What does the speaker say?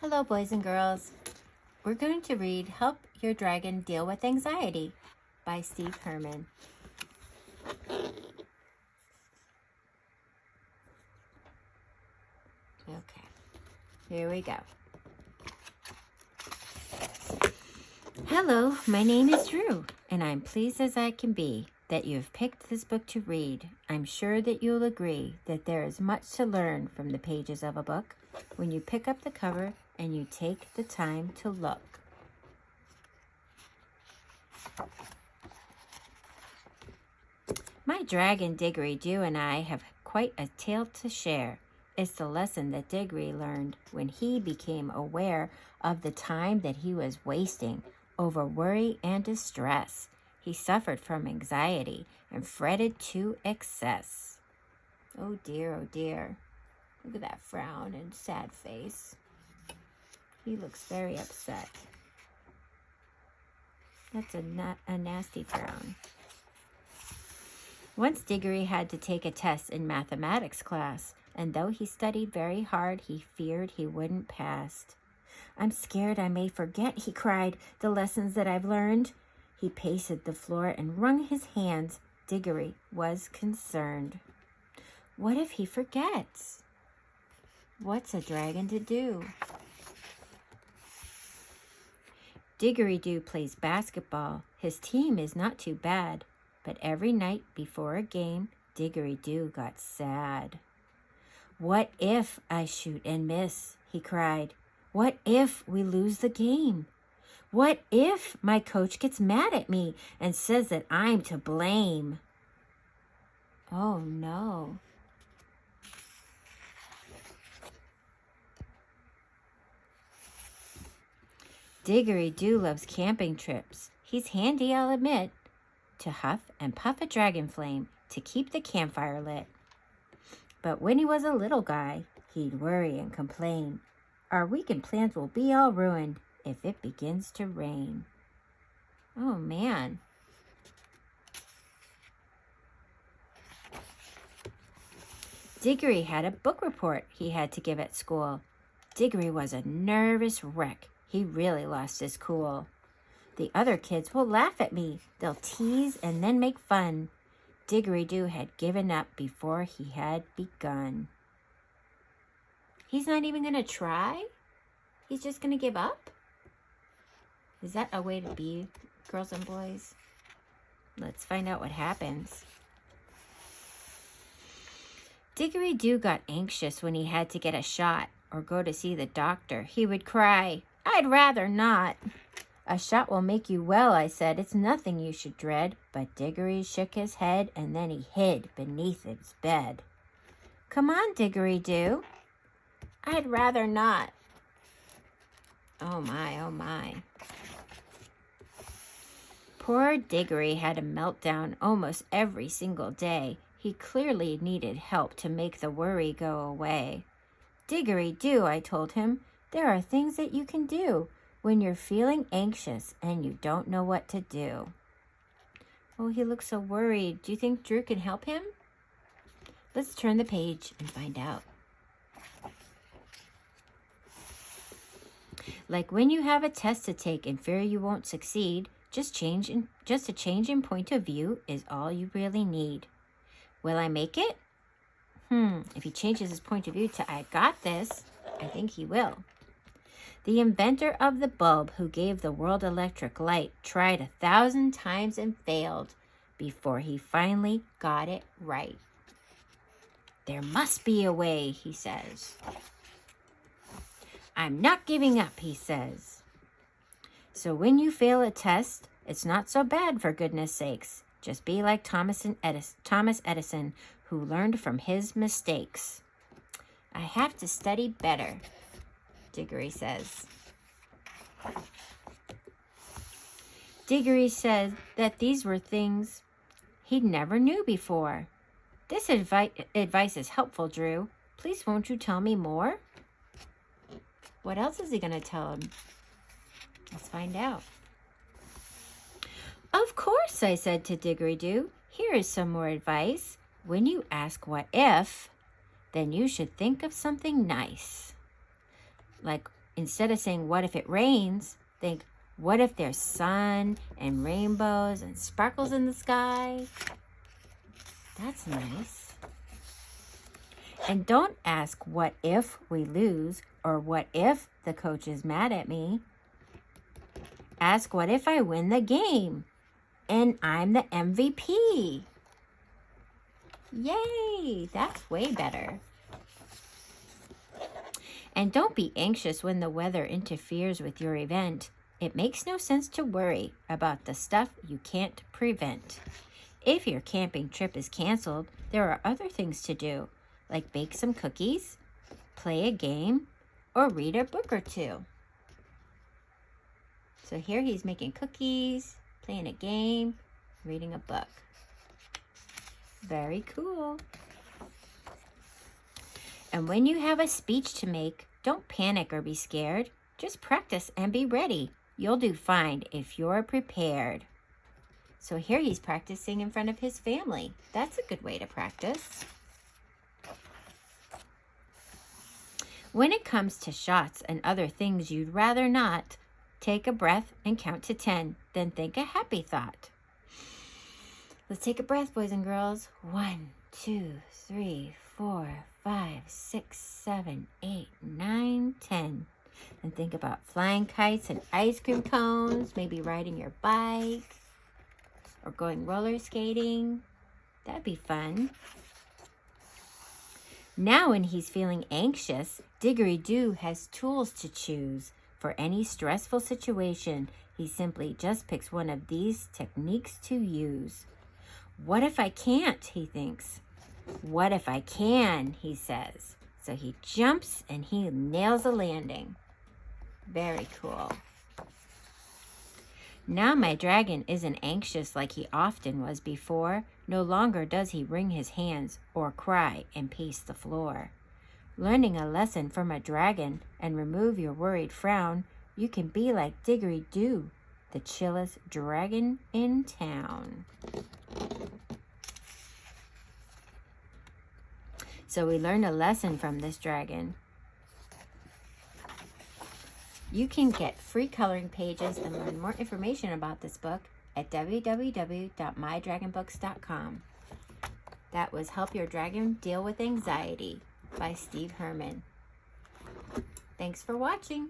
Hello, boys and girls. We're going to read Help Your Dragon Deal with Anxiety by Steve Herman. Okay, here we go. Hello, my name is Drew, and I'm pleased as I can be that you have picked this book to read. I'm sure that you'll agree that there is much to learn from the pages of a book when you pick up the cover and you take the time to look. My dragon Diggery-Doo and I have quite a tale to share. It's the lesson that Diggery learned when he became aware of the time that he was wasting over worry and distress. He suffered from anxiety and fretted to excess. Oh dear, oh dear. Look at that frown and sad face. He looks very upset. That's a nasty frown. Once Diggery had to take a test in mathematics class, and though he studied very hard, he feared he wouldn't pass. I'm scared I may forget, he cried, the lessons that I've learned. He paced the floor and wrung his hands. Diggery was concerned. What if he forgets? What's a dragon to do? Diggery-Doo plays basketball. His team is not too bad. But every night before a game, Diggery-Doo got sad. What if I shoot and miss? He cried. What if we lose the game? What if my coach gets mad at me and says that I'm to blame? Oh no. Diggery-Doo loves camping trips. He's handy, I'll admit, to huff and puff a dragon flame to keep the campfire lit. But when he was a little guy, he'd worry and complain. Our weekend plans will be all ruined if it begins to rain. Oh, man. Diggery had a book report he had to give at school. Diggery was a nervous wreck. He really lost his cool. The other kids will laugh at me. They'll tease and then make fun. Diggery-Doo had given up before he had begun. He's not even going to try? He's just going to give up? Is that a way to be, girls and boys? Let's find out what happens. Diggery-Doo got anxious when he had to get a shot or go to see the doctor. He would cry, I'd rather not. A shot will make you well, I said. It's nothing you should dread. But Diggery shook his head, and then he hid beneath his bed. Come on, Diggery-Doo. I'd rather not. Oh my, oh my. Poor Diggery had a meltdown almost every single day. He clearly needed help to make the worry go away. Diggery-Doo, I told him, there are things that you can do when you're feeling anxious and you don't know what to do. Oh, he looks so worried. Do you think Drew can help him? Let's turn the page and find out. Like when you have a test to take and fear you won't succeed, just a change in point of view is all you really need. Will I make it? If he changes his point of view to I got this, I think he will. The inventor of the bulb who gave the world electric light tried 1,000 times and failed before he finally got it right. There must be a way, he says. I'm not giving up, he says. So when you fail a test, it's not so bad, for goodness sakes. Just be like Thomas Edison, who learned from his mistakes. I have to study better, Diggery says. Diggery said that these were things he'd never knew before. This advice is helpful, Drew. Please won't you tell me more? What else is he going to tell him? Let's find out. Of course, I said to Diggery-Doo. Here is some more advice. When you ask what if, then you should think of something nice. Like Instead of saying, what if it rains? Think, what if there's sun and rainbows and sparkles in the sky? That's nice. And don't ask, what if we lose? Or what if the coach is mad at me? Ask, what if I win the game and I'm the MVP? Yay! That's way better. And don't be anxious when the weather interferes with your event. It makes no sense to worry about the stuff you can't prevent. If your camping trip is canceled, there are other things to do, like bake some cookies, play a game, or read a book or two. So here he's making cookies, playing a game, reading a book. Very cool. And when you have a speech to make, don't panic or be scared. Just practice and be ready. You'll do fine if you're prepared. So here he's practicing in front of his family. That's a good way to practice. When it comes to shots and other things you'd rather not, take a breath and count to 10. Then think a happy thought. Let's take a breath, boys and girls. 1, 2, 3, 4, 5, 6, 7, 8, 9, 10. And think about flying kites and ice cream cones, maybe riding your bike or going roller skating. That'd be fun. Now when he's feeling anxious, Diggery-Doo has tools to choose. For any stressful situation, he simply just picks one of these techniques to use. What if I can't, he thinks. What if I can, he says. So he jumps and he nails a landing. Very cool. Now my dragon isn't anxious like he often was before. No longer does he wring his hands or cry and pace the floor. Learning a lesson from a dragon and remove your worried frown, you can be like Diggery-Doo, the chillest dragon in town. So we learned a lesson from this dragon. You can get free coloring pages and learn more information about this book at www.mydragonbooks.com. That was Help Your Dragon Deal with Anxiety by Steve Herman. Thanks for watching.